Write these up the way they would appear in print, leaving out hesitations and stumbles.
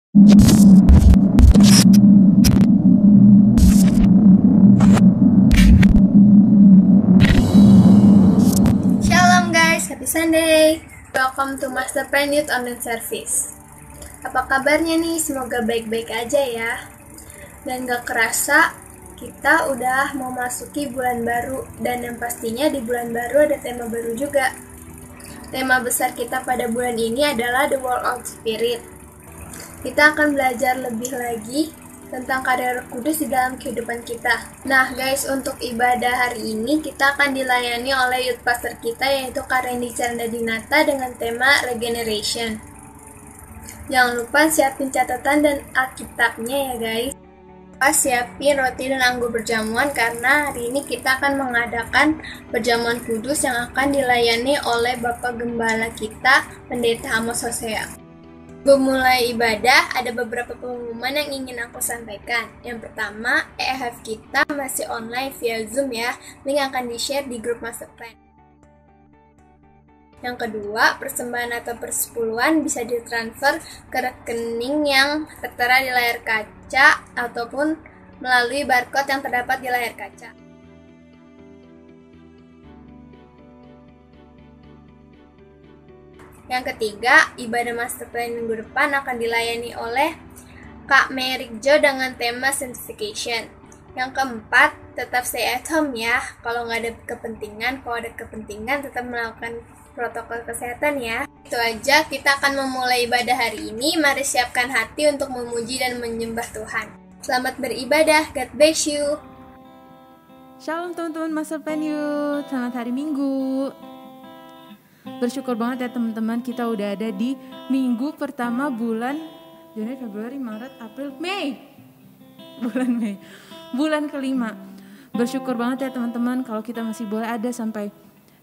Shalom guys, happy Sunday. Welcome to Master Plan Youth Online Service. Apa kabarnya nih? Semoga baik-baik aja ya. Dan gak kerasa kita udah mau masuki bulan baru. Dan yang pastinya di bulan baru ada tema baru juga. Tema besar kita pada bulan ini adalah The World of Spirit. Kita akan belajar lebih lagi tentang karya Roh Kudus di dalam kehidupan kita. Nah guys, untuk ibadah hari ini kita akan dilayani oleh youth pastor kita, yaitu Karendi Chandadinata dengan tema Regeneration. Jangan lupa siapin catatan dan Alkitabnya ya guys. Siapin roti dan anggur berjamuan karena hari ini kita akan mengadakan perjamuan kudus yang akan dilayani oleh Bapak Gembala kita, Pendeta Amos Hosea. Memulai ibadah, ada beberapa pengumuman yang ingin aku sampaikan. Yang pertama, EHF kita masih online via Zoom ya. Link akan di-share di grup Master Plan. Yang kedua, persembahan atau persepuluhan bisa ditransfer ke rekening yang tertera di layar kaca ataupun melalui barcode yang terdapat di layar kaca. Yang ketiga, ibadah Master Plan minggu depan akan dilayani oleh Kak Merik Jo dengan tema Sanctification. Yang keempat, tetap stay at home ya. Kalau nggak ada kepentingan, kalau ada kepentingan tetap melakukan protokol kesehatan ya. Itu aja, kita akan memulai ibadah hari ini. Mari siapkan hati untuk memuji dan menyembah Tuhan. Selamat beribadah, God bless you. Shalom teman-teman Master Plan Youth, selamat hari Minggu. Bersyukur banget ya teman-teman, kita udah ada di minggu pertama bulan Januari, Februari, Maret, April, Mei. Bulan kelima. Bersyukur banget ya teman-teman kalau kita masih boleh ada sampai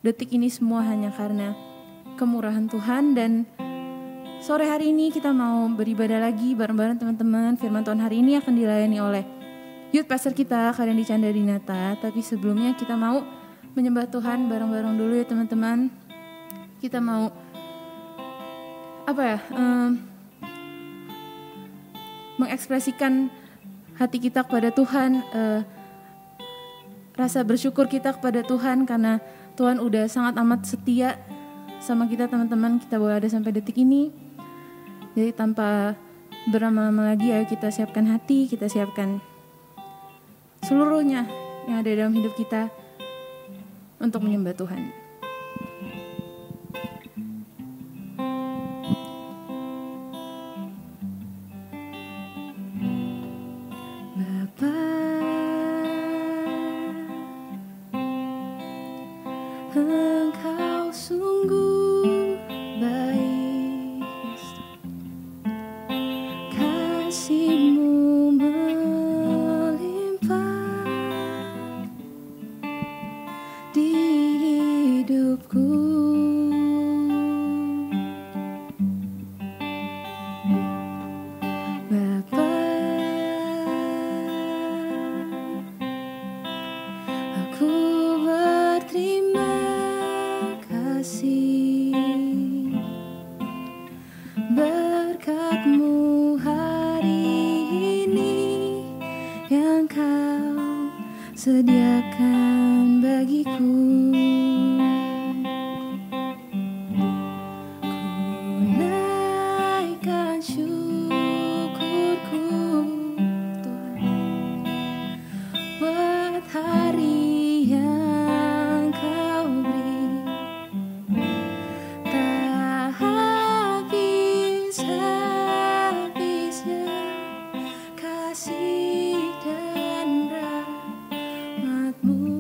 detik ini, semua hanya karena kemurahan Tuhan. Dan sore hari ini kita mau beribadah lagi bareng-bareng teman-teman. Firman Tuhan hari ini akan dilayani oleh youth pastor kita, Karendi Chandadinata. Tapi sebelumnya kita mau menyembah Tuhan bareng-bareng dulu ya teman-teman. Kita mau mengekspresikan hati kita kepada Tuhan, rasa bersyukur kita kepada Tuhan karena Tuhan udah sangat amat setia sama kita teman-teman. Kita boleh ada sampai detik ini. Jadi tanpa berlama-lama lagi, ayo kita siapkan hati, kita siapkan seluruhnya yang ada dalam hidup kita untuk menyembah Tuhan. Engkau sungguh baik, kasih-Mu melimpah di hidupku. Bapa, aku berterima berkat-Mu hari ini yang Kau sediakan bagiku. Ku naikkan syukurku Tuhan buat hari yang Kau beri. Kasih dan rahmat-Mu.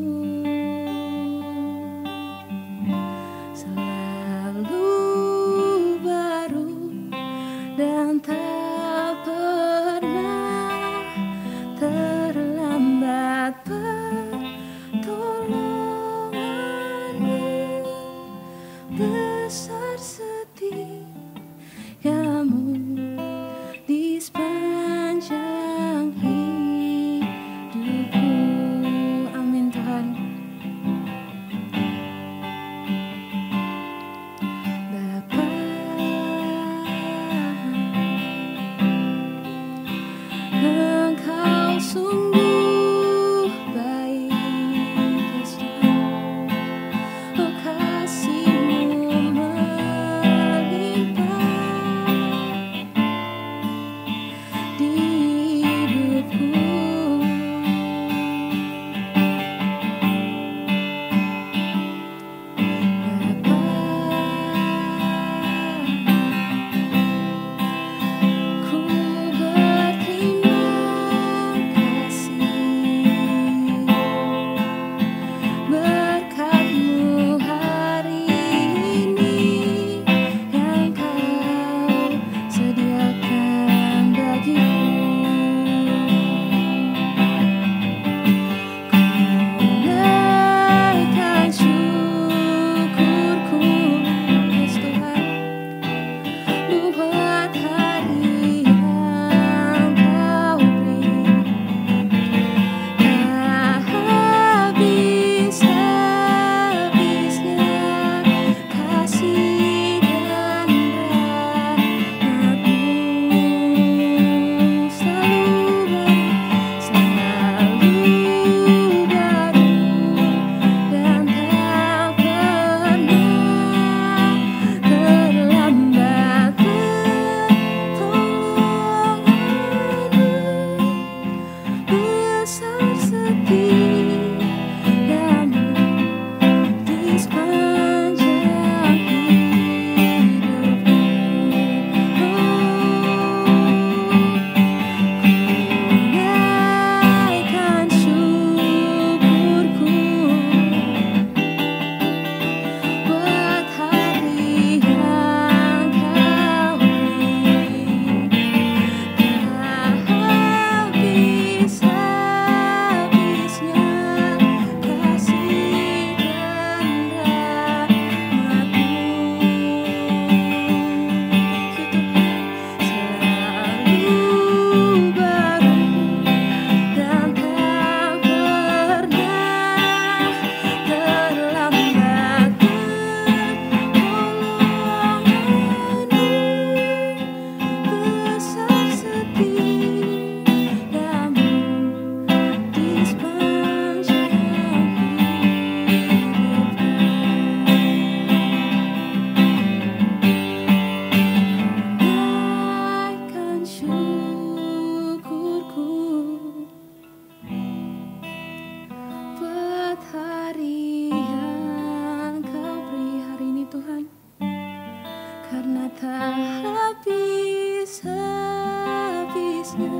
luasnya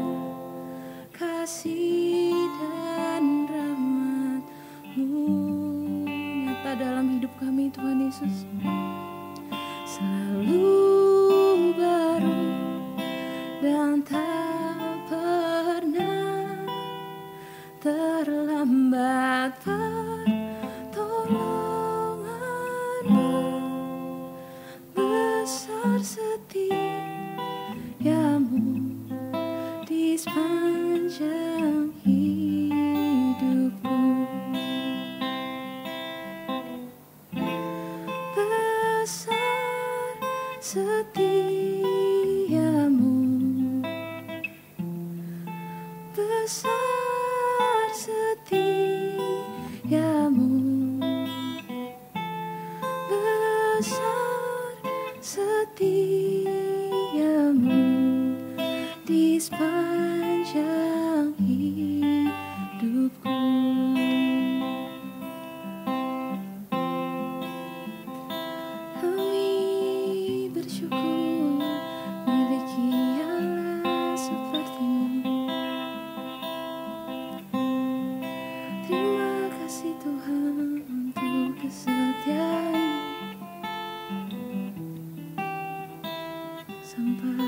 kasih dan rahmat-Mu nyata dalam hidup kami, Tuhan Yesus. Selalu baru dan tak pernah terlambat pertolongan-Mu. Besar setiamu di sepanjang hidupku. Besar setiamu, besar setiamu, besar setiamu di sepanjang hidupku. Kami bersyukur miliki Allah seperti-Mu. Terima kasih Tuhan untuk kesetiaan-Mu sampai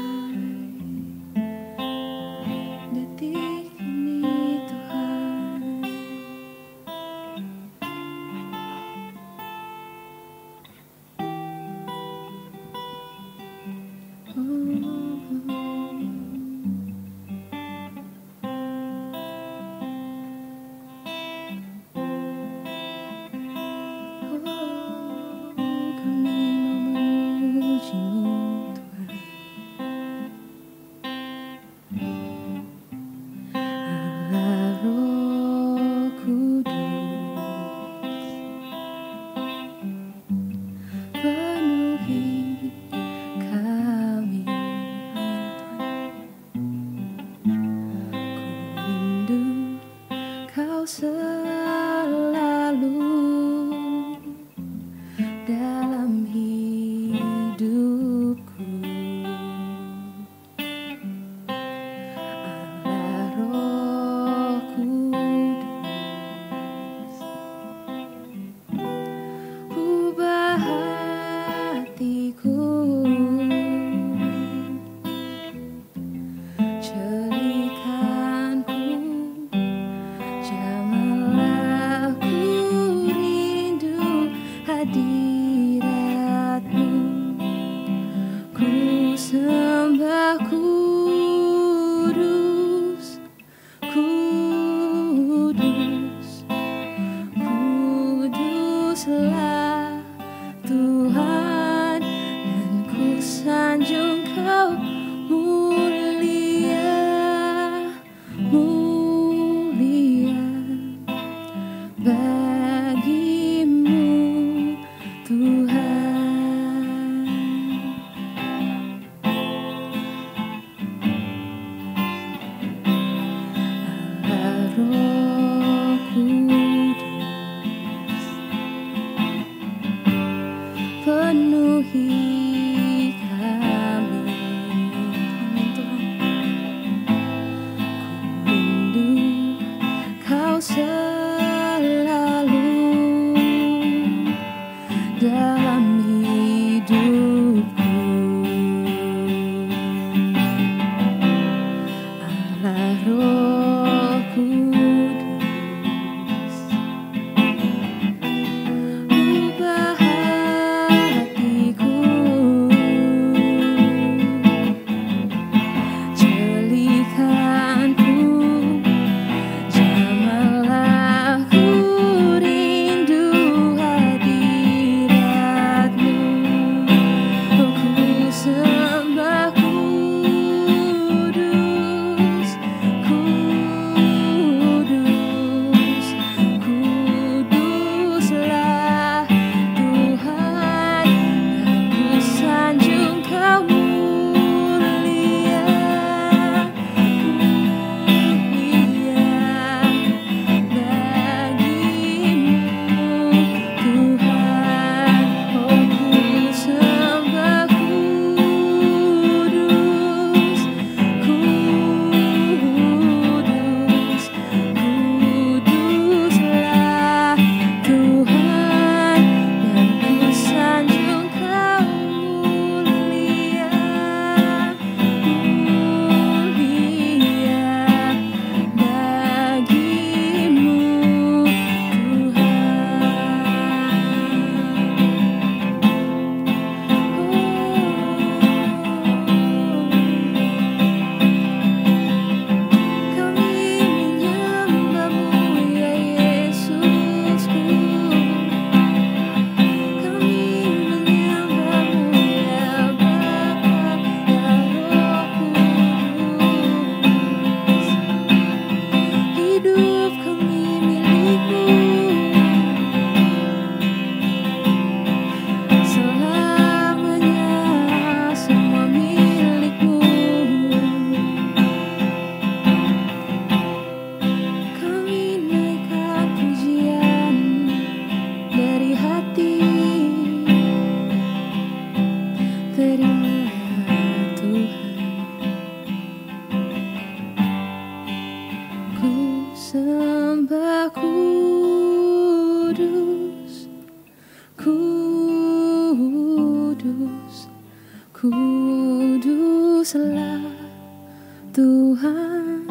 Tuhan,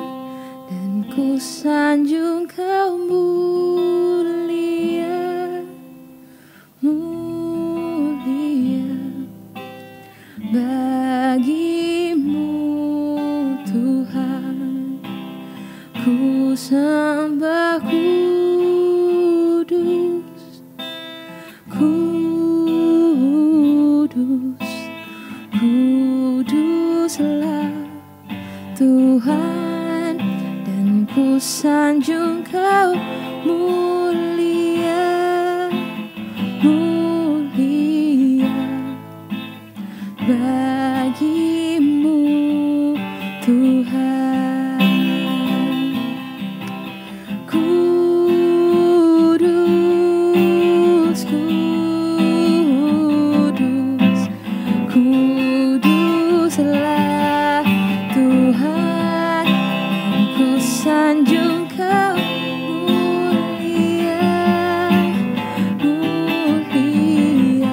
dan ku sanjung Kau mulia, mulia. Bagimu Tuhan, ku sembah kudus, kudus, kuduslah Tuhan, dan ku sanjung Kau mulia, mulia. Bagimu Tuhan, kudus, kudus, kuduslah Tuhan, dan ku sanjung Kau mulia, mulia.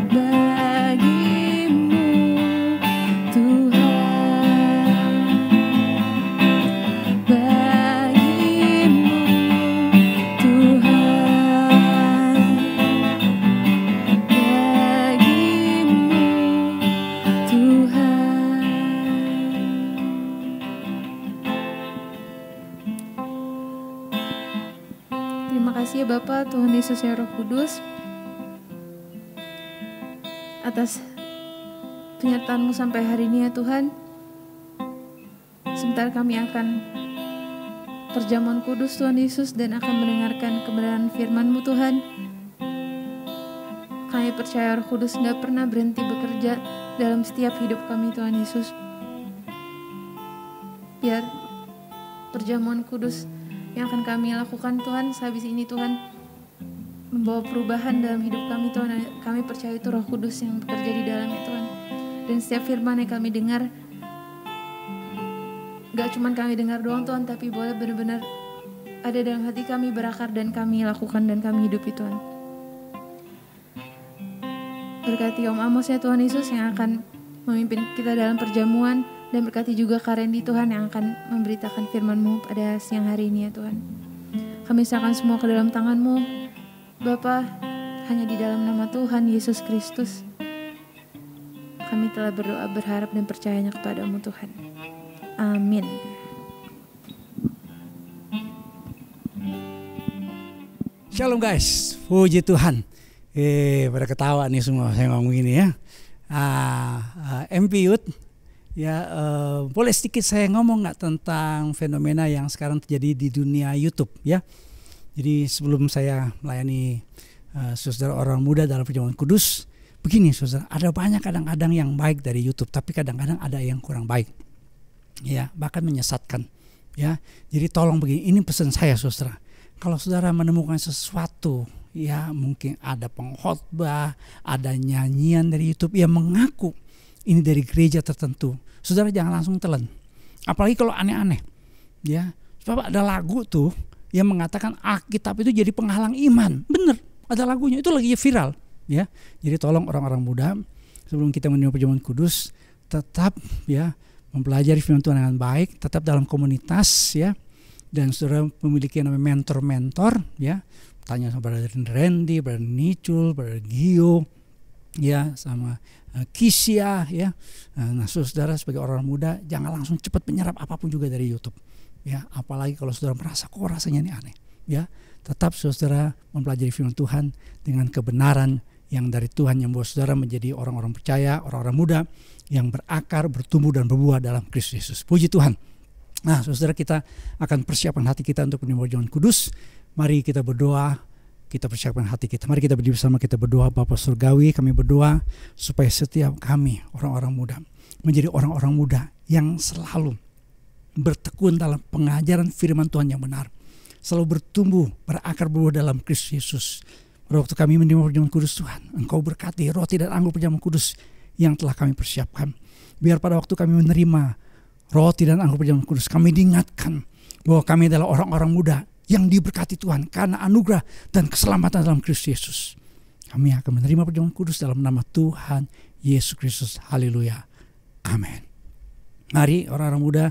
Bagimu Tuhan, bagimu Tuhan, bagimu Tuhan. Terima kasih ya Bapa, Tuhan Yesus ya Roh Kudus, atas penyertaan-Mu sampai hari ini ya Tuhan. Sebentar kami akan perjamuan kudus Tuhan Yesus dan akan mendengarkan kebenaran firman-Mu Tuhan. Kami percaya Roh Kudus gak pernah berhenti bekerja dalam setiap hidup kami Tuhan Yesus. Biar perjamuan kudus yang akan kami lakukan Tuhan sehabis ini Tuhan membawa perubahan dalam hidup kami Tuhan. Kami percaya itu Roh Kudus yang bekerja di dalamnya Tuhan. Dan setiap firman yang kami dengar, gak cuma kami dengar doang Tuhan, tapi boleh benar-benar ada dalam hati kami, berakar dan kami lakukan dan kami hidupi Tuhan. Berkati Om Amos ya Tuhan Yesus yang akan memimpin kita dalam perjamuan, dan berkati juga Kak Randy Tuhan yang akan memberitakan firman-Mu pada siang hari ini ya Tuhan. Kami serahkan semua ke dalam tangan-Mu Bapa, hanya di dalam nama Tuhan Yesus Kristus kami telah berdoa, berharap dan percayanya kepada-Mu Tuhan. Amin. Shalom guys, puji Tuhan. Pada ketawa nih semua saya ngomong gini ya. MP Youth ya, boleh sedikit saya ngomong nggak tentang fenomena yang sekarang terjadi di dunia YouTube ya. Jadi sebelum saya melayani saudara orang muda dalam perjamuan kudus, begini saudara, ada banyak kadang-kadang yang baik dari YouTube, tapi kadang-kadang ada yang kurang baik, ya bahkan menyesatkan, ya. Jadi tolong begini, ini pesan saya saudara, kalau saudara menemukan sesuatu, ya mungkin ada pengkhotbah, ada nyanyian dari YouTube yang mengaku ini dari gereja tertentu, saudara jangan langsung telan, apalagi kalau aneh-aneh, ya. Sebab ada lagu tuh yang mengatakan Alkitab itu jadi penghalang iman. Bener, ada lagunya, itu lagi viral ya. Jadi tolong orang-orang muda, sebelum kita menerima perjamuan kudus, tetap ya mempelajari firman Tuhan dengan baik, tetap dalam komunitas ya. Dan saudara memiliki yang namanya mentor-mentor ya. Tanya sama Brother Randy, Brother Nicul, Brother Gio ya, sama Kisya ya. Nah, saudara sebagai orang muda jangan langsung cepat menyerap apapun juga dari YouTube. Ya, apalagi kalau saudara merasa kok rasanya ini aneh, ya tetap saudara mempelajari firman Tuhan dengan kebenaran yang dari Tuhan yang membuat saudara menjadi orang-orang percaya, orang-orang muda yang berakar, bertumbuh dan berbuah dalam Kristus Yesus. Puji Tuhan. Nah, saudara, kita akan persiapkan hati kita untuk menerima perjamuan kudus. Mari kita berdoa, kita persiapkan hati kita. Mari kita berdiri bersama, kita berdoa. Bapa Surgawi, kami berdoa supaya setiap kami orang-orang muda menjadi orang-orang muda yang selalu bertekun dalam pengajaran firman Tuhan yang benar, selalu bertumbuh, berakar, berbuah dalam Kristus Yesus. Pada waktu kami menerima perjamuan kudus Tuhan, Engkau berkati roti dan anggur perjamuan kudus yang telah kami persiapkan. Biar pada waktu kami menerima roti dan anggur perjamuan kudus, kami diingatkan bahwa kami adalah orang-orang muda yang diberkati Tuhan karena anugerah dan keselamatan dalam Kristus Yesus. Kami akan menerima perjamuan kudus dalam nama Tuhan Yesus Kristus. Haleluya. Amin. Mari orang-orang muda,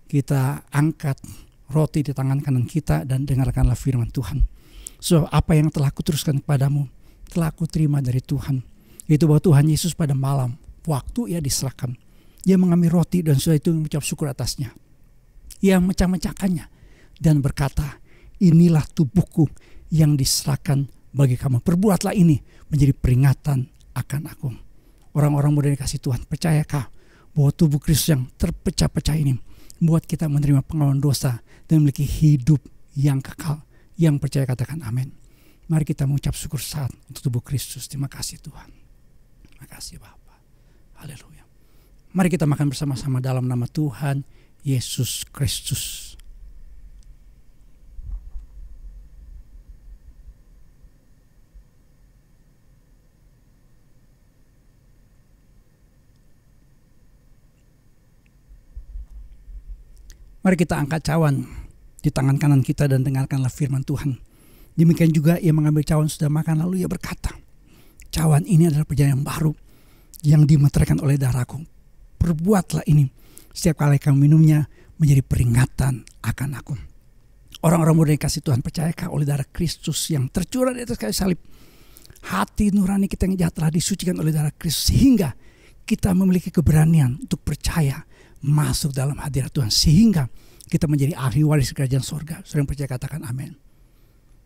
kita angkat roti di tangan kanan kita dan dengarkanlah firman Tuhan. So, apa yang telah kuteruskan kepadamu telah kuterima dari Tuhan. Itu bahwa Tuhan Yesus pada malam waktu ia diserahkan, dia mengambil roti dan setelah itu mengucap syukur atasnya. Ia mecah-mecahkannya dan berkata, inilah tubuhku yang diserahkan bagi kamu. Perbuatlah ini menjadi peringatan akan aku. Orang-orang muda dikasih Tuhan, percayakah bahwa tubuh Kristus yang terpecah-pecah ini membuat kita menerima pengampunan dosa dan memiliki hidup yang kekal? Yang percaya katakan amin. Mari kita mengucap syukur saat untuk tubuh Kristus. Terima kasih Tuhan. Terima kasih Bapa. Haleluya. Mari kita makan bersama-sama dalam nama Tuhan Yesus Kristus. Mari kita angkat cawan di tangan kanan kita dan dengarkanlah firman Tuhan. Demikian juga ia mengambil cawan sudah makan lalu ia berkata, cawan ini adalah perjanjian yang baru yang dimeteraikan oleh darahku. Perbuatlah ini setiap kali kamu minumnya menjadi peringatan akan aku. Orang-orang muda yang kasih Tuhan, percayakah oleh darah Kristus yang tercurah di atas kayu salib, hati nurani kita yang jahat telah disucikan oleh darah Kristus sehingga kita memiliki keberanian untuk percaya masuk dalam hadirat Tuhan sehingga kita menjadi ahli waris kerajaan sorga. Saudara yang percaya katakan amin.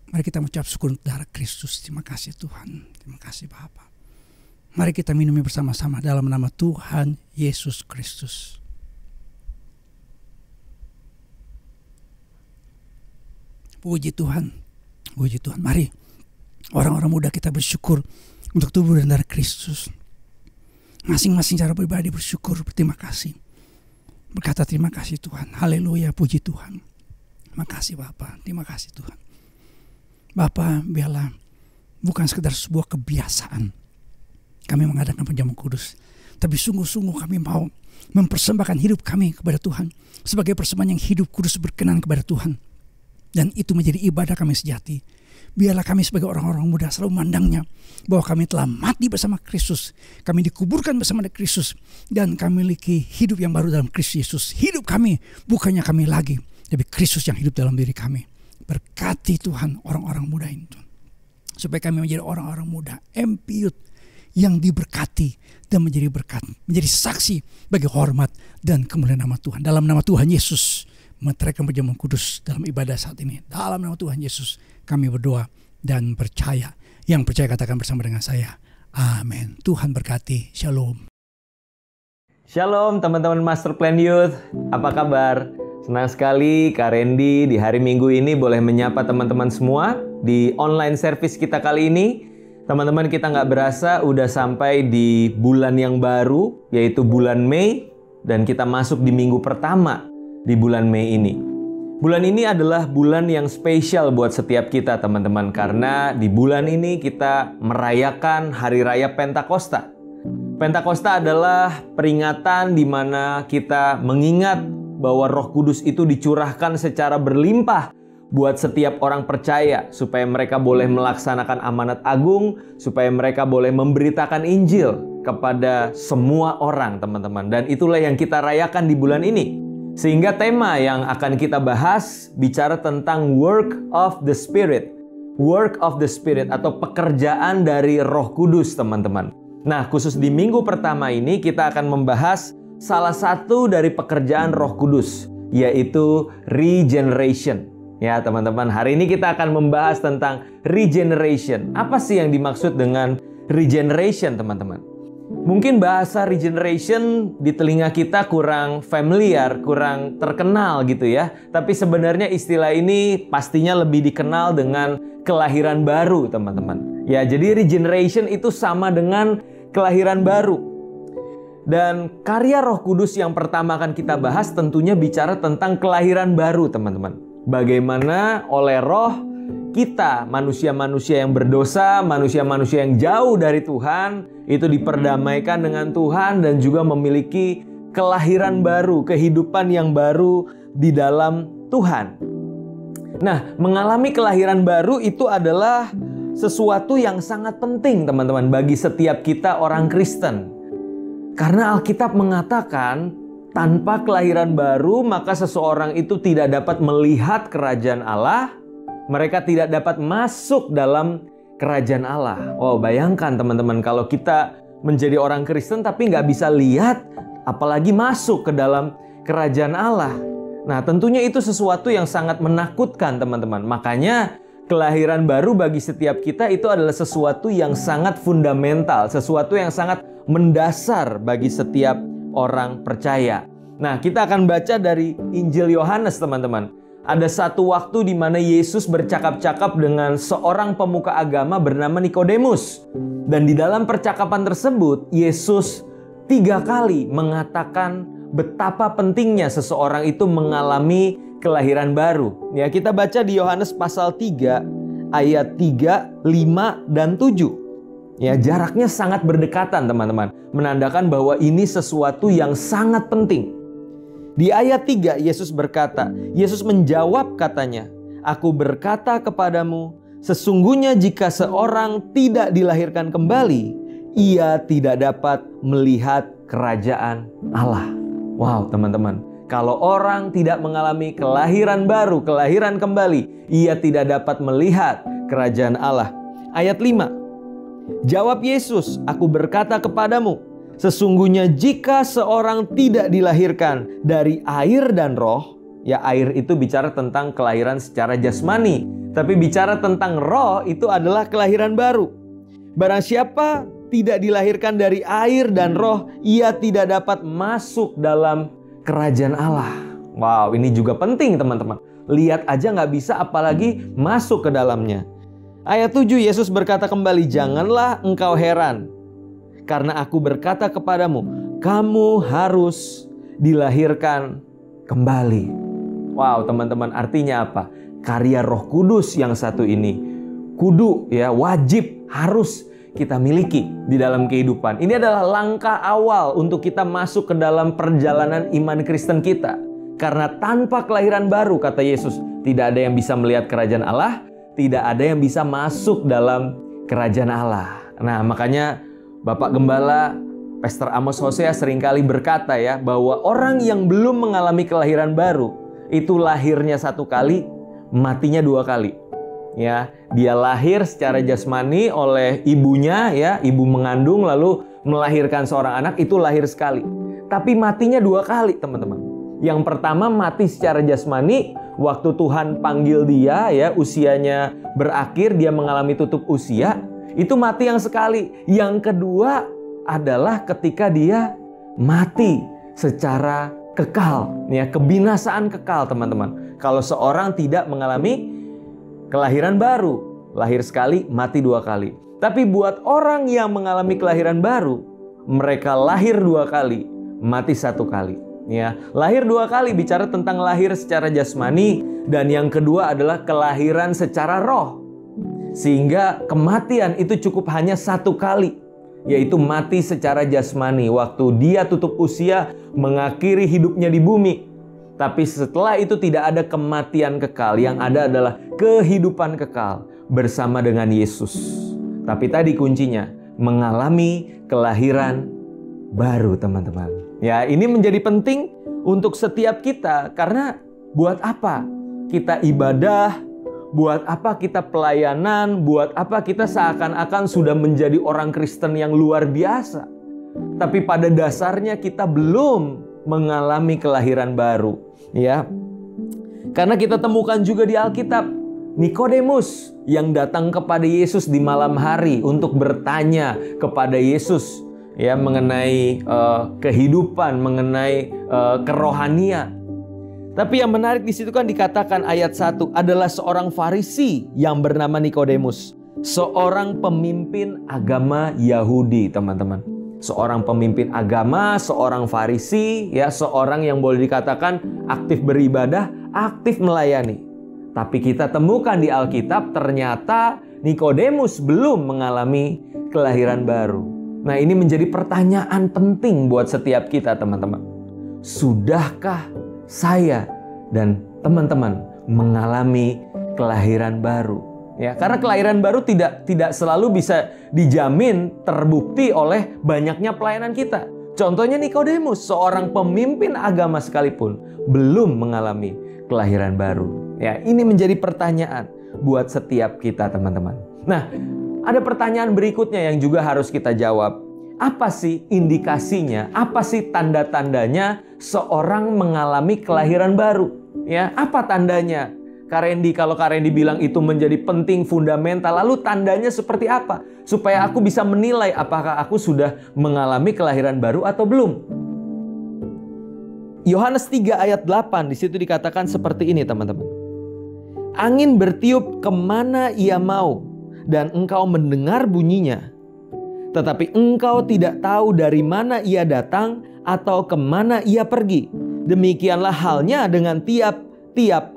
Mari kita mengucap syukur untuk darah Kristus. Terima kasih Tuhan. Terima kasih Bapa. Mari kita minumi bersama-sama dalam nama Tuhan Yesus Kristus. Puji Tuhan. Puji Tuhan. Mari orang-orang muda kita bersyukur untuk tubuh dan darah Kristus. Masing-masing cara pribadi bersyukur, berterima kasih. Berkata terima kasih Tuhan. Haleluya, puji Tuhan. Terima kasih Bapa. Terima kasih Tuhan. Bapa, biarlah bukan sekedar sebuah kebiasaan kami mengadakan penjamuan kudus, tapi sungguh-sungguh kami mau mempersembahkan hidup kami kepada Tuhan sebagai persembahan yang hidup, kudus, berkenan kepada Tuhan. Dan itu menjadi ibadah kami sejati. Biarlah kami sebagai orang-orang muda selalu memandangnya bahwa kami telah mati bersama Kristus, kami dikuburkan bersama Kristus, dan kami memiliki hidup yang baru dalam Kristus Yesus. Hidup kami bukannya kami lagi, tapi Kristus yang hidup dalam diri kami. Berkati Tuhan orang-orang muda itu, supaya kami menjadi orang-orang muda empiyut yang diberkati dan menjadi berkat, menjadi saksi bagi hormat dan kemuliaan nama Tuhan. Dalam nama Tuhan Yesus, meteraikan perjamuan kudus dalam ibadah saat ini. Dalam nama Tuhan Yesus kami berdoa dan percaya. Yang percaya katakan bersama dengan saya, amin. Tuhan berkati. Shalom. Shalom teman-teman Master Plan Youth. Apa kabar? Senang sekali Kak Randy di hari Minggu ini boleh menyapa teman-teman semua di online service kita kali ini. Teman-teman, kita nggak berasa udah sampai di bulan yang baru, yaitu bulan Mei. Dan kita masuk di minggu pertama di bulan Mei ini. Bulan ini adalah bulan yang spesial buat setiap kita teman-teman. Karena di bulan ini kita merayakan Hari Raya Pentakosta. Pentakosta adalah peringatan di mana kita mengingat bahwa Roh Kudus itu dicurahkan secara berlimpah buat setiap orang percaya, supaya mereka boleh melaksanakan amanat agung, supaya mereka boleh memberitakan Injil kepada semua orang teman-teman. Dan itulah yang kita rayakan di bulan ini. Sehingga tema yang akan kita bahas bicara tentang work of the Spirit. Work of the Spirit atau pekerjaan dari Roh Kudus teman-teman. Nah, khusus di minggu pertama ini kita akan membahas salah satu dari pekerjaan Roh Kudus, yaitu regeneration. Ya teman-teman, hari ini kita akan membahas tentang regeneration. Apa sih yang dimaksud dengan regeneration teman-teman? Mungkin bahasa regeneration di telinga kita kurang familiar, kurang terkenal gitu ya. Tapi sebenarnya istilah ini pastinya lebih dikenal dengan kelahiran baru teman-teman. Ya, jadi regeneration itu sama dengan kelahiran baru. Dan karya Roh Kudus yang pertama akan kita bahas tentunya bicara tentang kelahiran baru teman-teman. Bagaimana oleh Roh kita, manusia-manusia yang berdosa, manusia-manusia yang jauh dari Tuhan, itu diperdamaikan dengan Tuhan dan juga memiliki kelahiran baru, kehidupan yang baru di dalam Tuhan. Nah, mengalami kelahiran baru itu adalah sesuatu yang sangat penting teman-teman bagi setiap kita orang Kristen. Karena Alkitab mengatakan tanpa kelahiran baru maka seseorang itu tidak dapat melihat kerajaan Allah. Mereka tidak dapat masuk dalam kerajaan Allah. Oh, bayangkan teman-teman, kalau kita menjadi orang Kristen tapi nggak bisa lihat, apalagi masuk ke dalam kerajaan Allah. Nah, tentunya itu sesuatu yang sangat menakutkan teman-teman. Makanya kelahiran baru bagi setiap kita itu adalah sesuatu yang sangat fundamental, sesuatu yang sangat mendasar bagi setiap orang percaya. Nah, kita akan baca dari Injil Yohanes, teman-teman. Ada satu waktu di mana Yesus bercakap-cakap dengan seorang pemuka agama bernama Nikodemus. Dan di dalam percakapan tersebut, Yesus 3 kali mengatakan betapa pentingnya seseorang itu mengalami kelahiran baru. Ya, kita baca di Yohanes pasal 3 ayat 3, 5 dan 7. Ya, jaraknya sangat berdekatan, teman-teman. Menandakan bahwa ini sesuatu yang sangat penting. Di ayat 3 Yesus berkata, Yesus menjawab katanya, "Aku berkata kepadamu, sesungguhnya jika seorang tidak dilahirkan kembali, ia tidak dapat melihat kerajaan Allah." Wow, teman-teman. Kalau orang tidak mengalami kelahiran baru, kelahiran kembali, ia tidak dapat melihat kerajaan Allah. Ayat 5. Jawab Yesus, "Aku berkata kepadamu, sesungguhnya jika seorang tidak dilahirkan dari air dan roh," ya, air itu bicara tentang kelahiran secara jasmani, tapi bicara tentang roh itu adalah kelahiran baru. "Barang siapa tidak dilahirkan dari air dan roh, ia tidak dapat masuk dalam kerajaan Allah." Wow, ini juga penting teman-teman. Lihat aja nggak bisa, apalagi masuk ke dalamnya. Ayat 7 Yesus berkata kembali, "Janganlah engkau heran, karena aku berkata kepadamu, kamu harus dilahirkan kembali." Wow, teman-teman, artinya apa? Karya Roh Kudus yang satu ini kudu, ya, wajib, harus kita miliki di dalam kehidupan. Ini adalah langkah awal untuk kita masuk ke dalam perjalanan iman Kristen kita. Karena tanpa kelahiran baru, kata Yesus, tidak ada yang bisa melihat kerajaan Allah, tidak ada yang bisa masuk dalam kerajaan Allah. Nah, makanya Bapak Gembala Pastor Amos Hosea seringkali berkata, ya, bahwa orang yang belum mengalami kelahiran baru itu lahirnya 1 kali, matinya 2 kali. Ya, dia lahir secara jasmani oleh ibunya, ya, ibu mengandung lalu melahirkan seorang anak, itu lahir sekali. Tapi matinya 2 kali, teman-teman. Yang pertama mati secara jasmani waktu Tuhan panggil dia, ya, usianya berakhir, dia mengalami tutup usia, itu mati yang sekali. Yang kedua adalah ketika dia mati secara kekal, ya, kebinasaan kekal, teman-teman. Kalau seorang tidak mengalami kelahiran baru, lahir sekali, mati 2 kali. Tapi buat orang yang mengalami kelahiran baru, mereka lahir 2 kali, mati 1 kali. Ya, lahir 2 kali bicara tentang lahir secara jasmani, dan yang kedua adalah kelahiran secara roh. Sehingga kematian itu cukup hanya 1 kali, yaitu mati secara jasmani waktu dia tutup usia mengakhiri hidupnya di bumi. Tapi setelah itu tidak ada kematian kekal, yang ada adalah kehidupan kekal bersama dengan Yesus. Tapi tadi kuncinya, mengalami kelahiran baru, teman-teman. Ya, ini menjadi penting untuk setiap kita, karena buat apa kita ibadah, buat apa kita pelayanan, buat apa kita seakan-akan sudah menjadi orang Kristen yang luar biasa, tapi pada dasarnya kita belum mengalami kelahiran baru. Ya, karena kita temukan juga di Alkitab Nikodemus yang datang kepada Yesus di malam hari untuk bertanya kepada Yesus, ya, mengenai kehidupan, mengenai kerohanian. Tapi yang menarik di situ kan dikatakan ayat 1 adalah seorang Farisi yang bernama Nikodemus, seorang pemimpin agama Yahudi, teman-teman. Seorang pemimpin agama, seorang Farisi, ya, seorang yang boleh dikatakan aktif beribadah, aktif melayani. Tapi kita temukan di Alkitab ternyata Nikodemus belum mengalami kelahiran baru. Nah, ini menjadi pertanyaan penting buat setiap kita, teman-teman. Sudahkah saya dan teman-teman mengalami kelahiran baru? Ya, karena kelahiran baru tidak selalu bisa dijamin terbukti oleh banyaknya pelayanan kita. Contohnya Nikodemus, seorang pemimpin agama sekalipun belum mengalami kelahiran baru. Ya, ini menjadi pertanyaan buat setiap kita, teman-teman. Nah, ada pertanyaan berikutnya yang juga harus kita jawab. Apa sih indikasinya? Apa sih tanda-tandanya seorang mengalami kelahiran baru? Ya, apa tandanya? Kak Randy, kalau Kak Randy bilang itu menjadi penting, fundamental, lalu tandanya seperti apa? Supaya aku bisa menilai apakah aku sudah mengalami kelahiran baru atau belum. Yohanes 3 ayat 8, di situ dikatakan seperti ini, teman-teman. Angin bertiup kemana ia mau, dan engkau mendengar bunyinya. Tetapi engkau tidak tahu dari mana ia datang atau kemana ia pergi. Demikianlah halnya dengan tiap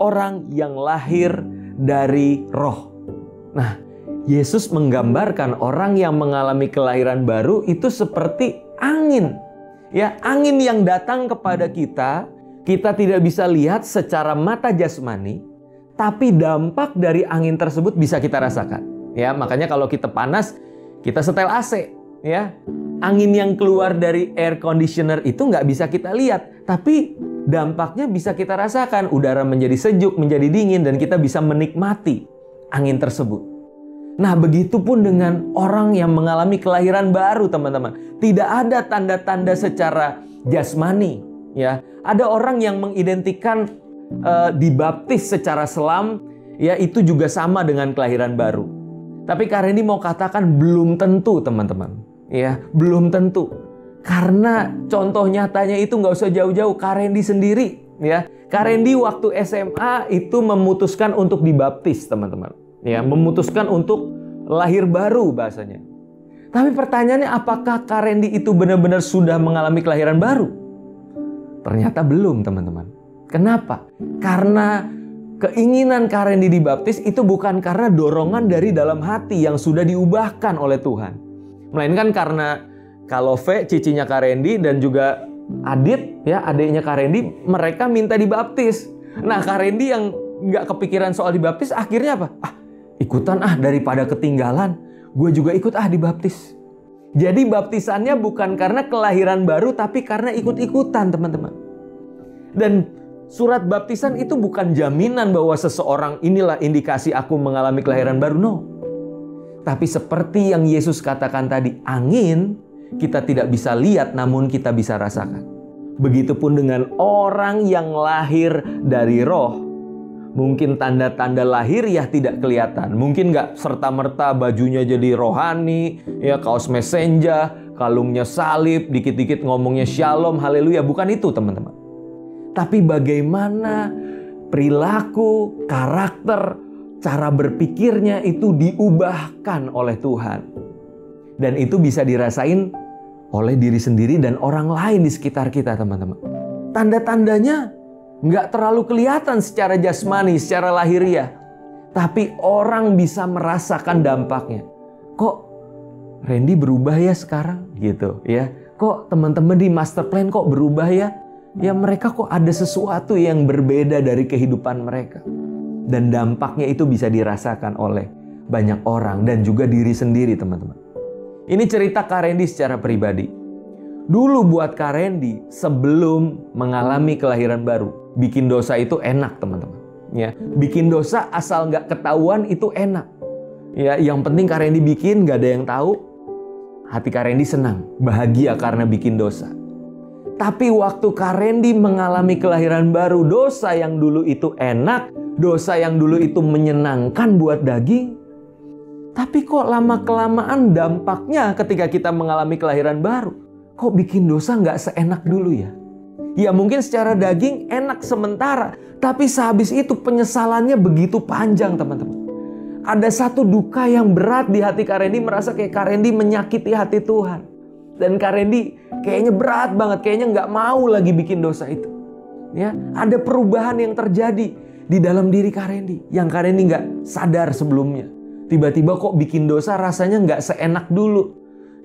orang yang lahir dari Roh. Nah, Yesus menggambarkan orang yang mengalami kelahiran baru itu seperti angin. Ya, angin yang datang kepada kita tidak bisa lihat secara mata jasmani, tapi dampak dari angin tersebut bisa kita rasakan. Ya, makanya kalau kita panas, kita setel AC, ya. Angin yang keluar dari air conditioner itu nggak bisa kita lihat, tapi dampaknya bisa kita rasakan. Udara menjadi sejuk, menjadi dingin, dan kita bisa menikmati angin tersebut. Nah, begitupun dengan orang yang mengalami kelahiran baru, teman-teman. Tidak ada tanda-tanda secara jasmani, ya. Ada orang yang mengidentikan dibaptis secara selam, ya, itu juga sama dengan kelahiran baru. Tapi Kak Randy mau katakan belum tentu, teman-teman. Ya, belum tentu. Karena contoh nyatanya itu nggak usah jauh-jauh. Kak Randy sendiri, ya. Kak Randy waktu SMA itu memutuskan untuk dibaptis, teman-teman. Ya, memutuskan untuk lahir baru bahasanya. Tapi pertanyaannya, apakah Kak Randy itu benar-benar sudah mengalami kelahiran baru? Ternyata belum, teman-teman. Kenapa? Karena keinginan Kak Randy dibaptis itu bukan karena dorongan dari dalam hati yang sudah diubahkan oleh Tuhan. Melainkan karena kalau V, cicinya Kak Randy, dan juga Adit, ya, adiknya Kak Randy, mereka minta dibaptis. Nah, Kak Randy yang nggak kepikiran soal dibaptis, akhirnya apa? Ikutan daripada ketinggalan, gue juga ikut dibaptis. Jadi baptisannya bukan karena kelahiran baru, tapi karena ikut-ikutan, teman-teman. Dan surat baptisan itu bukan jaminan bahwa seseorang inilah indikasi aku mengalami kelahiran baru, no. Tapi seperti yang Yesus katakan tadi, angin kita tidak bisa lihat, namun kita bisa rasakan. Begitupun dengan orang yang lahir dari Roh. Mungkin tanda-tanda lahiriah tidak kelihatan. Mungkin nggak serta-merta bajunya jadi rohani, ya, kaos mesenja, kalungnya salib, dikit-dikit ngomongnya shalom, haleluya. Bukan itu, teman-teman. Tapi bagaimana perilaku, karakter, cara berpikirnya itu diubahkan oleh Tuhan. Dan itu bisa dirasain oleh diri sendiri dan orang lain di sekitar kita, teman-teman. Tanda-tandanya nggak terlalu kelihatan secara jasmani, secara lahiriah. Tapi orang bisa merasakan dampaknya. Kok Randy berubah ya sekarang? Gitu, ya. Kok teman-teman di master plan kok berubah ya? Ya, mereka kok ada sesuatu yang berbeda dari kehidupan mereka. Dan dampaknya itu bisa dirasakan oleh banyak orang dan juga diri sendiri, teman-teman. Ini cerita Kak Randy secara pribadi. Dulu buat Kak Randy, sebelum mengalami kelahiran baru, bikin dosa itu enak, teman-teman. Ya, bikin dosa asal nggak ketahuan itu enak. Ya, yang penting Kak Randy bikin, nggak ada yang tahu. Hati Kak Randy senang, bahagia karena bikin dosa. Tapi waktu Kak Randy mengalami kelahiran baru, dosa yang dulu itu enak, dosa yang dulu itu menyenangkan buat daging. Tapi kok lama-kelamaan dampaknya ketika kita mengalami kelahiran baru, kok bikin dosa nggak seenak dulu ya? Ya mungkin secara daging enak sementara, tapi sehabis itu penyesalannya begitu panjang, teman-teman. Ada satu duka yang berat di hati Kak Randy, merasa kayak Kak Randy menyakiti hati Tuhan. Dan Kak Randy kayaknya berat banget, kayaknya nggak mau lagi bikin dosa itu. Ya, ada perubahan yang terjadi di dalam diri Kak Randy yang Kak Randy nggak sadar sebelumnya. Tiba-tiba kok bikin dosa rasanya nggak seenak dulu.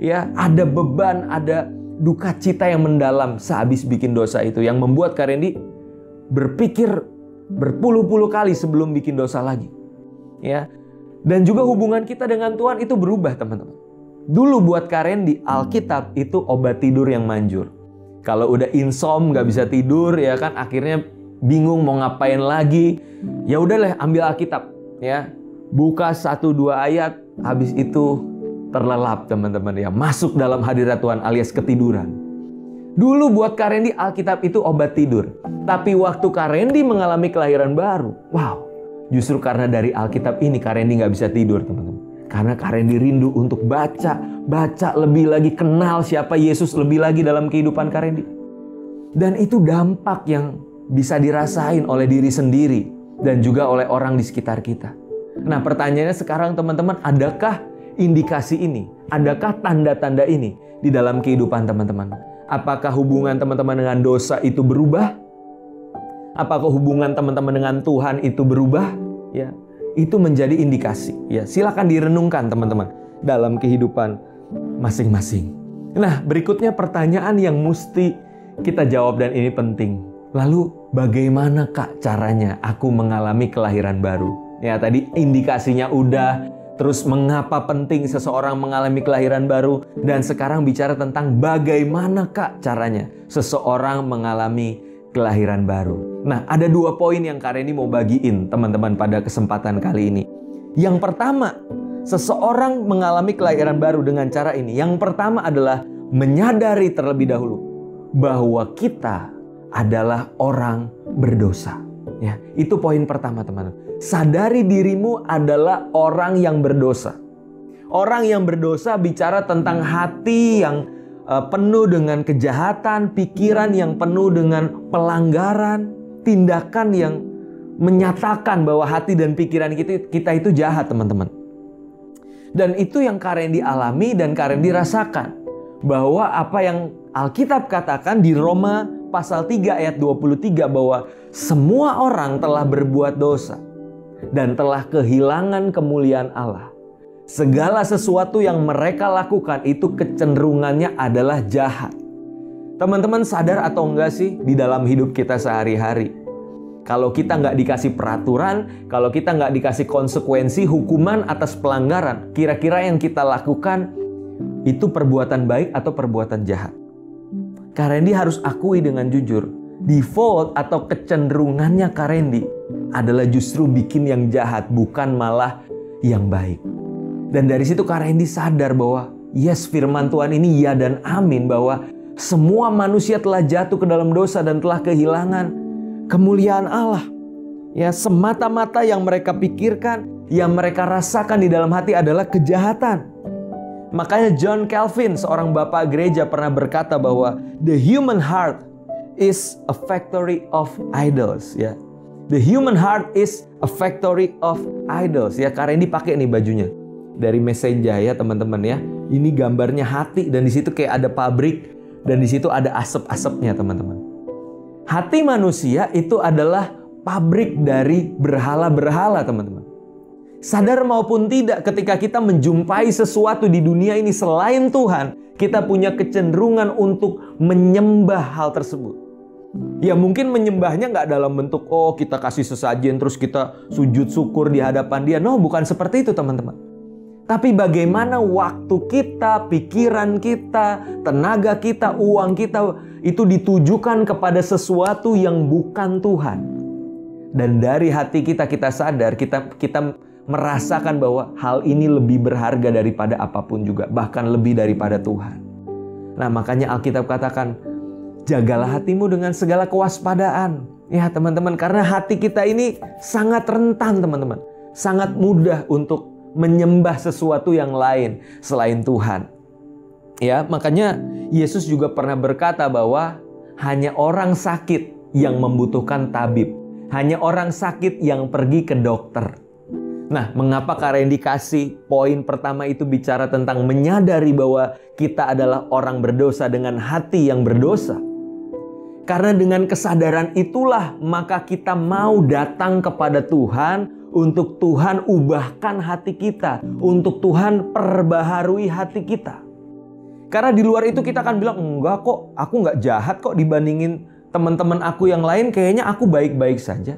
Ya, ada beban, ada duka cita yang mendalam sehabis bikin dosa itu yang membuat Kak Randy berpikir berpuluh-puluh kali sebelum bikin dosa lagi. Ya. Dan juga hubungan kita dengan Tuhan itu berubah, teman-teman. Dulu buat Kak Randy, Alkitab itu obat tidur yang manjur. Kalau udah insom, nggak bisa tidur, ya kan, akhirnya bingung mau ngapain lagi. Ya udahlah, ambil Alkitab, ya. Buka 1-2 ayat, habis itu terlelap teman-teman, ya. Masuk dalam hadirat Tuhan alias ketiduran. Dulu buat Kak Randy, Alkitab itu obat tidur. Tapi waktu Kak Randy mengalami kelahiran baru, wow, justru karena dari Alkitab ini Kak Randy nggak bisa tidur, teman-teman. Karena Kak Randy rindu untuk baca lebih lagi, kenal siapa Yesus lebih lagi dalam kehidupan Kak Randy. Dan itu dampak yang bisa dirasain oleh diri sendiri dan juga oleh orang di sekitar kita. Nah, pertanyaannya sekarang teman-teman, adakah indikasi ini? Adakah tanda-tanda ini di dalam kehidupan teman-teman? Apakah hubungan teman-teman dengan dosa itu berubah? Apakah hubungan teman-teman dengan Tuhan itu berubah? Ya, itu menjadi indikasi. Ya, silakan direnungkan teman-teman dalam kehidupan masing-masing. Nah, berikutnya pertanyaan yang mesti kita jawab dan ini penting. Lalu bagaimana Kak caranya aku mengalami kelahiran baru? Ya, tadi indikasinya udah. Terus mengapa penting seseorang mengalami kelahiran baru? Dan sekarang bicara tentang bagaimana Kak caranya seseorang mengalami kelahiran baru. Nah, ada 2 poin yang Kak Randy mau bagiin teman-teman pada kesempatan kali ini. Yang pertama, seseorang mengalami kelahiran baru dengan cara ini. Yang pertama adalah menyadari terlebih dahulu bahwa kita adalah orang berdosa. Ya, itu poin pertama, teman-teman. Sadari dirimu adalah orang yang berdosa. Orang yang berdosa bicara tentang hati yang penuh dengan kejahatan, pikiran yang penuh dengan pelanggaran, tindakan yang menyatakan bahwa hati dan pikiran kita itu jahat, teman-teman. Dan itu yang Kak Randy alami dan Kak Randy rasakan. Bahwa apa yang Alkitab katakan di Roma pasal 3 ayat 23 bahwa semua orang telah berbuat dosa dan telah kehilangan kemuliaan Allah. Segala sesuatu yang mereka lakukan itu kecenderungannya adalah jahat. Teman-teman sadar atau enggak sih di dalam hidup kita sehari-hari? Kalau kita nggak dikasih peraturan, kalau kita nggak dikasih konsekuensi hukuman atas pelanggaran, kira-kira yang kita lakukan itu perbuatan baik atau perbuatan jahat? Kak Randy harus akui dengan jujur, default atau kecenderungannya Kak Randy adalah justru bikin yang jahat, bukan malah yang baik. Dan dari situ Kak Randy sadar bahwa yes, firman Tuhan ini ya dan amin, bahwa semua manusia telah jatuh ke dalam dosa dan telah kehilangan kemuliaan Allah. Ya, semata-mata yang mereka pikirkan, yang mereka rasakan di dalam hati adalah kejahatan. Makanya John Calvin, seorang bapak gereja, pernah berkata bahwa the human heart is a factory of idols. Ya, the human heart is a factory of idols. Ya, Kak Randy pakai nih bajunya dari Message ya teman-teman ya. Ini gambarnya hati dan di situ kayak ada pabrik dan di situ ada asap-asapnya teman-teman. Hati manusia itu adalah pabrik dari berhala-berhala teman-teman. Sadar maupun tidak, ketika kita menjumpai sesuatu di dunia ini selain Tuhan, kita punya kecenderungan untuk menyembah hal tersebut. Ya mungkin menyembahnya nggak dalam bentuk, oh kita kasih sesajen terus kita sujud syukur di hadapan dia. No, bukan seperti itu teman-teman. Tapi bagaimana waktu kita, pikiran kita, tenaga kita, uang kita itu ditujukan kepada sesuatu yang bukan Tuhan. Dan dari hati kita sadar, kita merasakan bahwa hal ini lebih berharga daripada apapun juga, bahkan lebih daripada Tuhan. Nah, makanya Alkitab katakan, jagalah hatimu dengan segala kewaspadaan. Ya teman-teman, karena hati kita ini sangat rentan teman-teman. Sangat mudah untuk menyembah sesuatu yang lain selain Tuhan. Ya, makanya Yesus juga pernah berkata bahwa hanya orang sakit yang membutuhkan tabib. Hanya orang sakit yang pergi ke dokter. Nah, mengapa Kak Randy kasih poin pertama itu bicara tentang menyadari bahwa kita adalah orang berdosa dengan hati yang berdosa? Karena dengan kesadaran itulah maka kita mau datang kepada Tuhan untuk Tuhan ubahkan hati kita, untuk Tuhan perbaharui hati kita. Karena di luar itu kita akan bilang, enggak kok, aku nggak jahat kok dibandingin teman-teman aku yang lain, kayaknya aku baik-baik saja.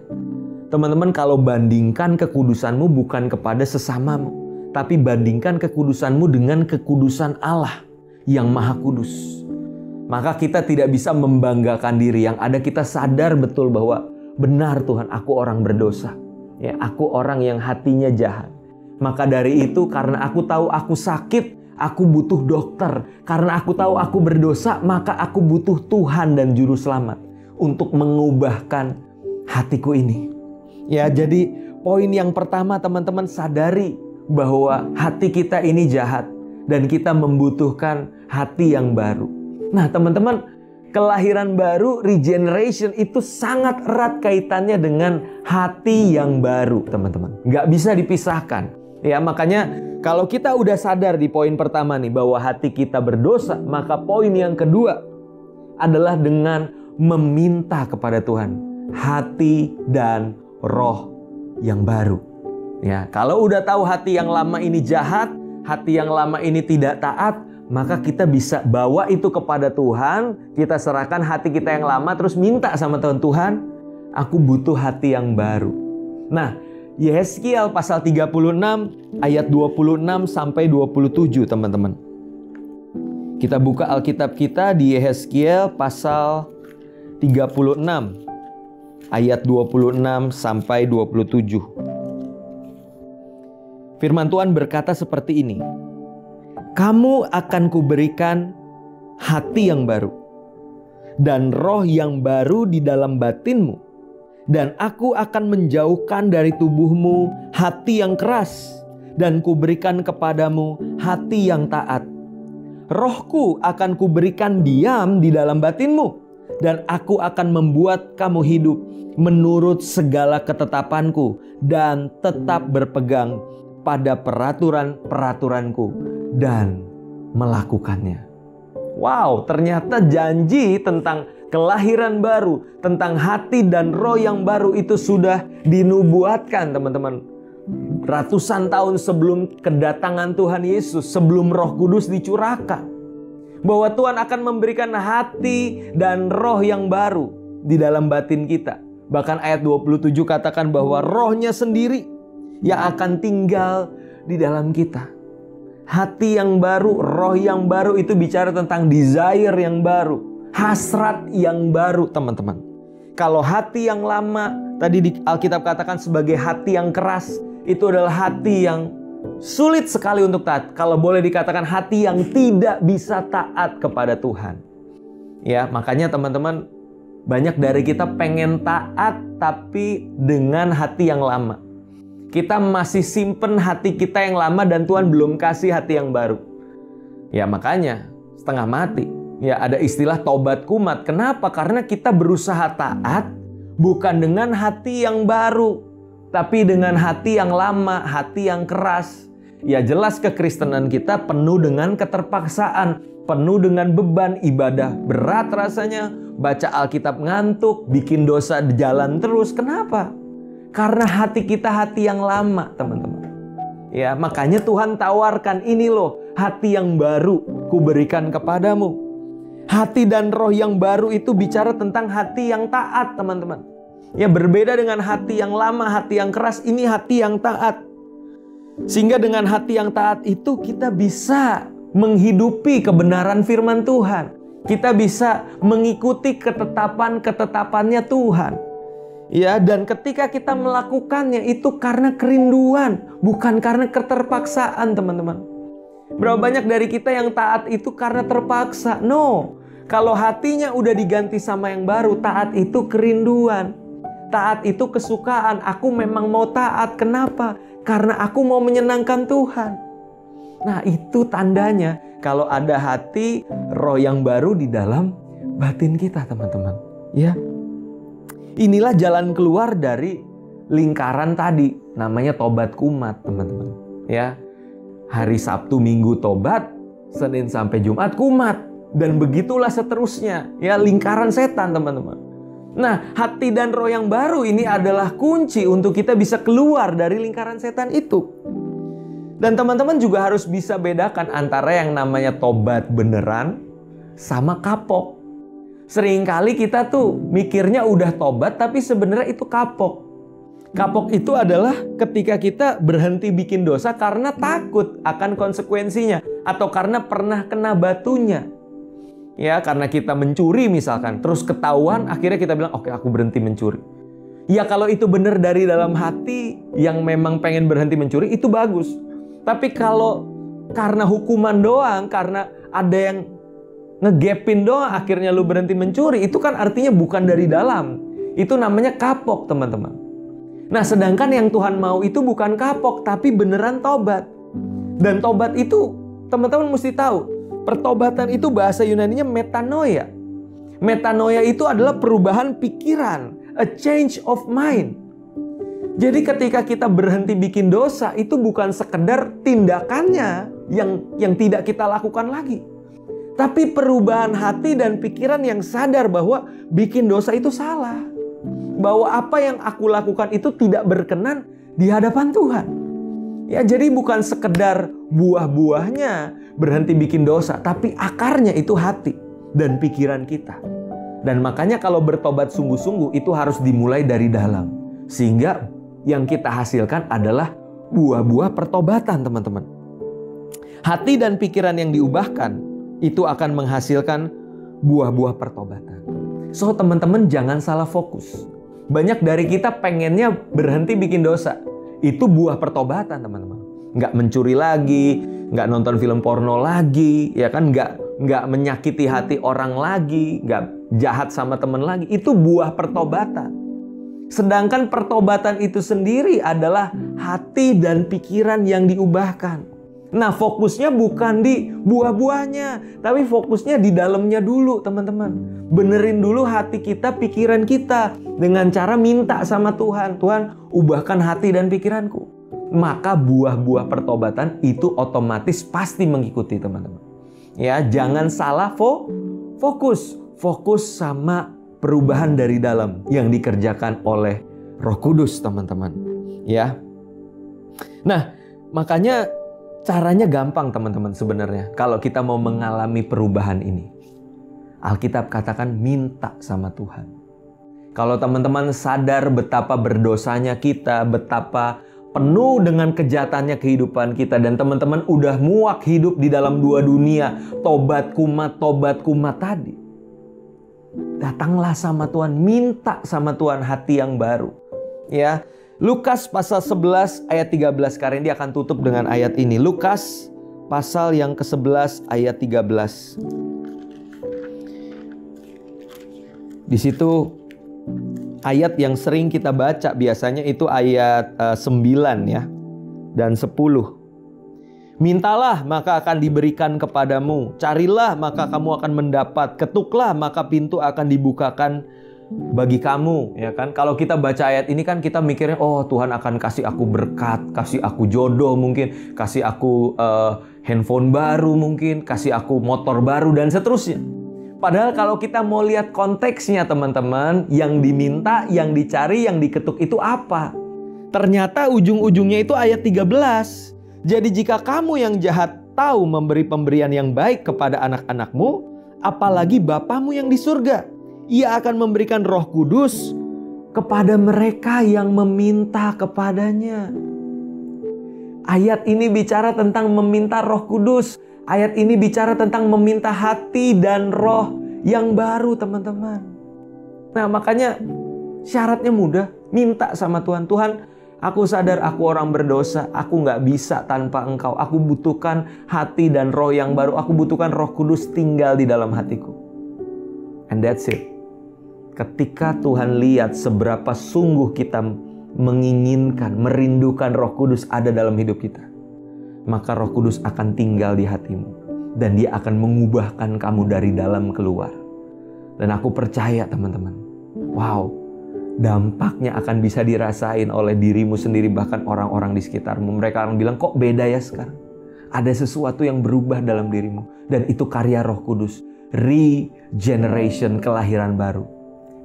Teman-teman, kalau bandingkan kekudusanmu bukan kepada sesamamu, tapi bandingkan kekudusanmu dengan kekudusan Allah yang Maha Kudus. Maka kita tidak bisa membanggakan diri. Yang ada kita sadar betul bahwa benar Tuhan, aku orang berdosa. Ya, aku orang yang hatinya jahat. Maka dari itu, karena aku tahu aku sakit, aku butuh dokter. Karena aku tahu aku berdosa, maka aku butuh Tuhan dan Juru Selamat untuk mengubahkan hatiku ini. Ya, jadi poin yang pertama, teman-teman sadari bahwa hati kita ini jahat dan kita membutuhkan hati yang baru. Nah, teman-teman, kelahiran baru, regeneration itu sangat erat kaitannya dengan hati yang baru, teman-teman. Nggak bisa dipisahkan. Ya, makanya kalau kita udah sadar di poin pertama nih bahwa hati kita berdosa, maka poin yang kedua adalah dengan meminta kepada Tuhan hati dan roh yang baru. Ya, kalau udah tahu hati yang lama ini jahat, hati yang lama ini tidak taat, maka kita bisa bawa itu kepada Tuhan. Kita serahkan hati kita yang lama, terus minta sama Tuhan, Tuhan, aku butuh hati yang baru. Nah, Yehezkiel pasal 36 ayat 26 sampai 27, teman-teman. Kita buka Alkitab kita di Yehezkiel pasal 36 ayat 26 sampai 27. Firman Tuhan berkata seperti ini. Kamu akan kuberikan hati yang baru dan roh yang baru di dalam batinmu, dan aku akan menjauhkan dari tubuhmu hati yang keras dan kuberikan kepadamu hati yang taat. Rohku akan kuberikan diam di dalam batinmu, dan aku akan membuat kamu hidup menurut segala ketetapanku dan tetap berpegang pada peraturan-peraturanku dan melakukannya. Wow, ternyata janji tentang kelahiran baru, tentang hati dan roh yang baru itu sudah dinubuatkan, teman-teman. Ratusan tahun sebelum kedatangan Tuhan Yesus, sebelum Roh Kudus dicurahkan. Bahwa Tuhan akan memberikan hati dan roh yang baru di dalam batin kita. Bahkan ayat 27 katakan bahwa rohnya sendiri yang akan tinggal di dalam kita. Hati yang baru, roh yang baru itu bicara tentang desire yang baru, hasrat yang baru, teman-teman. Kalau hati yang lama, tadi di Alkitab katakan sebagai hati yang keras, itu adalah hati yang sulit sekali untuk taat. Kalau boleh dikatakan hati yang tidak bisa taat kepada Tuhan. Ya, makanya teman-teman, banyak dari kita pengen taat tapi dengan hati yang lama. Kita masih simpen hati kita yang lama dan Tuhan belum kasih hati yang baru. Ya makanya setengah mati. Ya ada istilah tobat kumat. Kenapa? Karena kita berusaha taat bukan dengan hati yang baru, tapi dengan hati yang lama, hati yang keras. Ya jelas kekristenan kita penuh dengan keterpaksaan, penuh dengan beban ibadah berat rasanya, baca Alkitab ngantuk, bikin dosa di jalan terus. Kenapa? Karena hati kita hati yang lama, teman-teman. Ya, makanya Tuhan tawarkan, ini loh, hati yang baru kuberikan kepadamu. Hati dan roh yang baru itu bicara tentang hati yang taat, teman-teman. Ya, berbeda dengan hati yang lama, hati yang keras, ini hati yang taat. Sehingga dengan hati yang taat itu kita bisa menghidupi kebenaran firman Tuhan. Kita bisa mengikuti ketetapan-ketetapannya Tuhan. Ya, dan ketika kita melakukannya itu karena kerinduan, bukan karena keterpaksaan, teman-teman. Berapa banyak dari kita yang taat itu karena terpaksa? No. Kalau hatinya udah diganti sama yang baru, taat itu kerinduan. Taat itu kesukaan. Aku memang mau taat. Kenapa? Karena aku mau menyenangkan Tuhan. Nah, itu tandanya kalau ada hati roh yang baru di dalam batin kita, teman-teman. Ya. Inilah jalan keluar dari lingkaran tadi, namanya tobat kumat, teman-teman. Ya, hari Sabtu Minggu tobat, Senin sampai Jumat kumat, dan begitulah seterusnya. Ya, lingkaran setan, teman-teman. Nah, hati dan roh yang baru ini adalah kunci untuk kita bisa keluar dari lingkaran setan itu. Dan teman-teman juga harus bisa bedakan antara yang namanya tobat beneran sama kapok. Seringkali kita tuh mikirnya udah tobat tapi sebenarnya itu kapok. Kapok itu adalah ketika kita berhenti bikin dosa karena takut akan konsekuensinya atau karena pernah kena batunya. Ya, karena kita mencuri misalkan, terus ketahuan, akhirnya kita bilang, oke, aku berhenti mencuri. Ya, kalau itu benar dari dalam hati yang memang pengen berhenti mencuri, itu bagus. Tapi kalau karena hukuman doang, karena ada yang ngegepin doang, akhirnya lu berhenti mencuri, itu kan artinya bukan dari dalam. Itu namanya kapok, teman-teman. Nah, sedangkan yang Tuhan mau itu bukan kapok, tapi beneran tobat. Dan tobat itu, teman-teman mesti tahu, pertobatan itu bahasa Yunaninya metanoia. Metanoia itu adalah perubahan pikiran, a change of mind. Jadi ketika kita berhenti bikin dosa, itu bukan sekedar tindakannya yang tidak kita lakukan lagi. Tapi perubahan hati dan pikiran yang sadar bahwa bikin dosa itu salah. Bahwa apa yang aku lakukan itu tidak berkenan di hadapan Tuhan. Ya, jadi bukan sekedar buah-buahnya berhenti bikin dosa, tapi akarnya itu hati dan pikiran kita. Dan makanya kalau bertobat sungguh-sungguh itu harus dimulai dari dalam. Sehingga yang kita hasilkan adalah buah-buah pertobatan, teman-teman. Hati dan pikiran yang diubahkan itu akan menghasilkan buah-buah pertobatan. So, teman-teman jangan salah fokus. Banyak dari kita pengennya berhenti bikin dosa. Itu buah pertobatan, teman-teman. Nggak mencuri lagi, nggak nonton film porno lagi, ya kan? Nggak menyakiti hati orang lagi, nggak jahat sama teman lagi. Itu buah pertobatan. Sedangkan pertobatan itu sendiri adalah hati dan pikiran yang diubahkan. Nah, fokusnya bukan di buah-buahnya, tapi fokusnya di dalamnya dulu, teman-teman. Benerin dulu hati kita, pikiran kita dengan cara minta sama Tuhan. Tuhan, ubahkan hati dan pikiranku. Maka buah-buah pertobatan itu otomatis pasti mengikuti, teman-teman. Ya, jangan salah fokus. Fokus sama perubahan dari dalam yang dikerjakan oleh Roh Kudus, teman-teman. Ya. Nah, makanya caranya gampang, teman-teman, sebenarnya. Kalau kita mau mengalami perubahan ini, Alkitab katakan minta sama Tuhan. Kalau teman-teman sadar betapa berdosanya kita, betapa penuh dengan kejahatannya kehidupan kita, dan teman-teman udah muak hidup di dalam dua dunia, tobat kumat tadi, datanglah sama Tuhan, minta sama Tuhan hati yang baru. Ya, Lukas pasal 11 ayat 13, Karen dia akan tutup dengan ayat ini. Lukas pasal yang ke-11 ayat 13. Di situ ayat yang sering kita baca biasanya itu ayat 9 ya dan 10. Mintalah maka akan diberikan kepadamu, carilah maka kamu akan mendapat, ketuklah maka pintu akan dibukakan bagi kamu, ya kan? Kalau kita baca ayat ini kan kita mikirnya, oh Tuhan akan kasih aku berkat, kasih aku jodoh mungkin, kasih aku handphone baru mungkin, kasih aku motor baru dan seterusnya. Padahal kalau kita mau lihat konteksnya, teman-teman, yang diminta, yang dicari, yang diketuk itu apa? Ternyata ujung-ujungnya itu ayat 13. Jadi jika kamu yang jahat tahu memberi pemberian yang baik kepada anak-anakmu, apalagi Bapamu yang di surga, Ia akan memberikan Roh Kudus kepada mereka yang meminta kepadanya. Ayat ini bicara tentang meminta Roh Kudus. Ayat ini bicara tentang meminta hati dan roh yang baru, teman-teman. Nah, makanya syaratnya mudah. Minta sama Tuhan. Tuhan, aku sadar aku orang berdosa. Aku gak bisa tanpa Engkau. Aku butuhkan hati dan roh yang baru. Aku butuhkan Roh Kudus tinggal di dalam hatiku. And that's it. Ketika Tuhan lihat seberapa sungguh kita menginginkan, merindukan Roh Kudus ada dalam hidup kita, maka Roh Kudus akan tinggal di hatimu. Dan Dia akan mengubahkan kamu dari dalam keluar. Dan aku percaya, teman-teman, wow, dampaknya akan bisa dirasain oleh dirimu sendiri, bahkan orang-orang di sekitarmu. Mereka akan bilang, kok beda ya sekarang? Ada sesuatu yang berubah dalam dirimu. Dan itu karya Roh Kudus. Regeneration, kelahiran baru.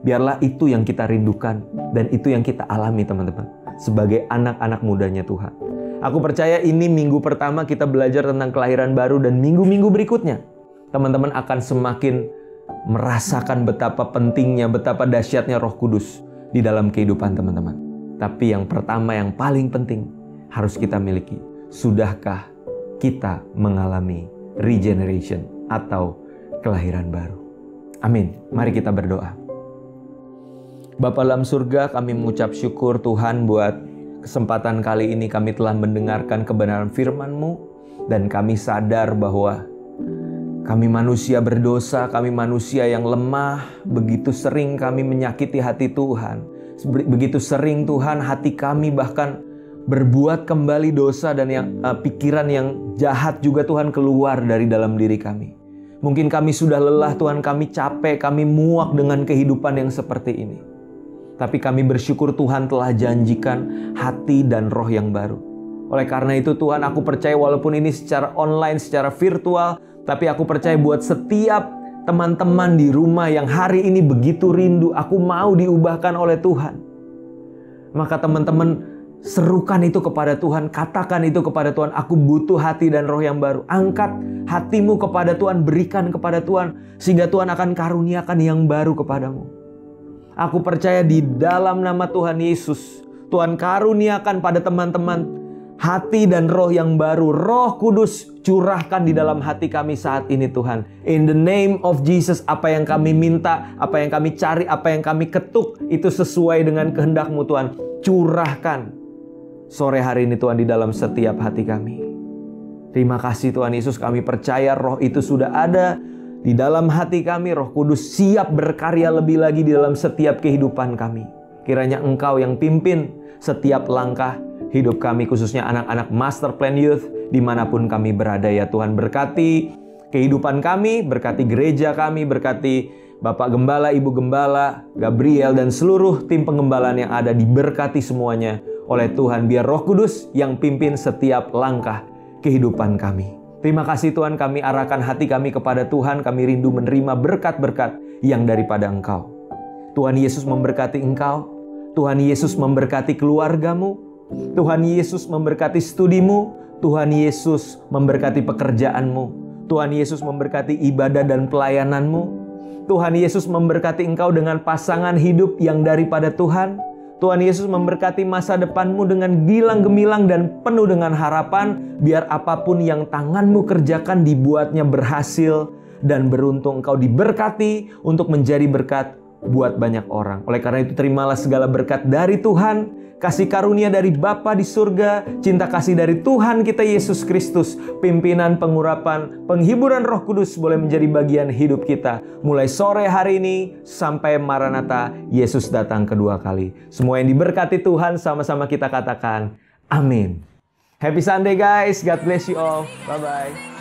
Biarlah itu yang kita rindukan. Dan itu yang kita alami, teman-teman, sebagai anak-anak mudanya Tuhan. Aku percaya ini minggu pertama kita belajar tentang kelahiran baru, dan minggu-minggu berikutnya teman-teman akan semakin merasakan betapa pentingnya, betapa dahsyatnya Roh Kudus di dalam kehidupan teman-teman. Tapi yang pertama, yang paling penting harus kita miliki. Sudahkah kita mengalami regeneration atau kelahiran baru? Amin. Mari kita berdoa. Bapa dalam surga, kami mengucap syukur Tuhan buat kesempatan kali ini kami telah mendengarkan kebenaran firman-Mu. Dan kami sadar bahwa kami manusia berdosa, kami manusia yang lemah. Begitu sering kami menyakiti hati Tuhan. Begitu sering Tuhan hati kami bahkan berbuat kembali dosa dan pikiran yang jahat juga Tuhan keluar dari dalam diri kami. Mungkin kami sudah lelah Tuhan, kami capek, kami muak dengan kehidupan yang seperti ini. Tapi kami bersyukur Tuhan telah janjikan hati dan roh yang baru. Oleh karena itu Tuhan, aku percaya walaupun ini secara online, secara virtual, tapi aku percaya buat setiap teman-teman di rumah yang hari ini begitu rindu, aku mau diubahkan oleh Tuhan. Maka teman-teman, serukan itu kepada Tuhan, katakan itu kepada Tuhan, aku butuh hati dan roh yang baru. Angkat hatimu kepada Tuhan, berikan kepada Tuhan, sehingga Tuhan akan karuniakan yang baru kepadamu. Aku percaya di dalam nama Tuhan Yesus, Tuhan karuniakan pada teman-teman hati dan roh yang baru. Roh Kudus curahkan di dalam hati kami saat ini Tuhan. In the name of Jesus, apa yang kami minta, apa yang kami cari, apa yang kami ketuk, itu sesuai dengan kehendak-Mu Tuhan. Curahkan sore hari ini Tuhan di dalam setiap hati kami. Terima kasih Tuhan Yesus, kami percaya roh itu sudah ada di dalam hati kami. Roh Kudus siap berkarya lebih lagi di dalam setiap kehidupan kami. Kiranya Engkau yang pimpin setiap langkah hidup kami, khususnya anak-anak Master Plan Youth dimanapun kami berada ya Tuhan. Berkati kehidupan kami, berkati gereja kami, berkati Bapak Gembala, Ibu Gembala, Gabriel, dan seluruh tim pengembalaan yang ada. Diberkati semuanya oleh Tuhan. Biar Roh Kudus yang pimpin setiap langkah kehidupan kami. Terima kasih Tuhan, kami arahkan hati kami kepada Tuhan. Kami rindu menerima berkat-berkat yang daripada Engkau. Tuhan Yesus memberkati Engkau. Tuhan Yesus memberkati keluargamu. Tuhan Yesus memberkati studimu. Tuhan Yesus memberkati pekerjaanmu. Tuhan Yesus memberkati ibadah dan pelayananmu. Tuhan Yesus memberkati engkau dengan pasangan hidup yang daripada Tuhan. Tuhan Yesus memberkati masa depanmu dengan gilang gemilang dan penuh dengan harapan. Biar apapun yang tanganmu kerjakan dibuatnya berhasil dan beruntung. Engkau diberkati untuk menjadi berkat buat banyak orang. Oleh karena itu terimalah segala berkat dari Tuhan. Kasih karunia dari Bapa di surga, cinta kasih dari Tuhan kita Yesus Kristus, pimpinan, pengurapan, penghiburan Roh Kudus boleh menjadi bagian hidup kita. Mulai sore hari ini sampai Maranatha, Yesus datang kedua kali. Semua yang diberkati Tuhan sama-sama kita katakan, amin. Happy Sunday guys, God bless you all. Bye-bye.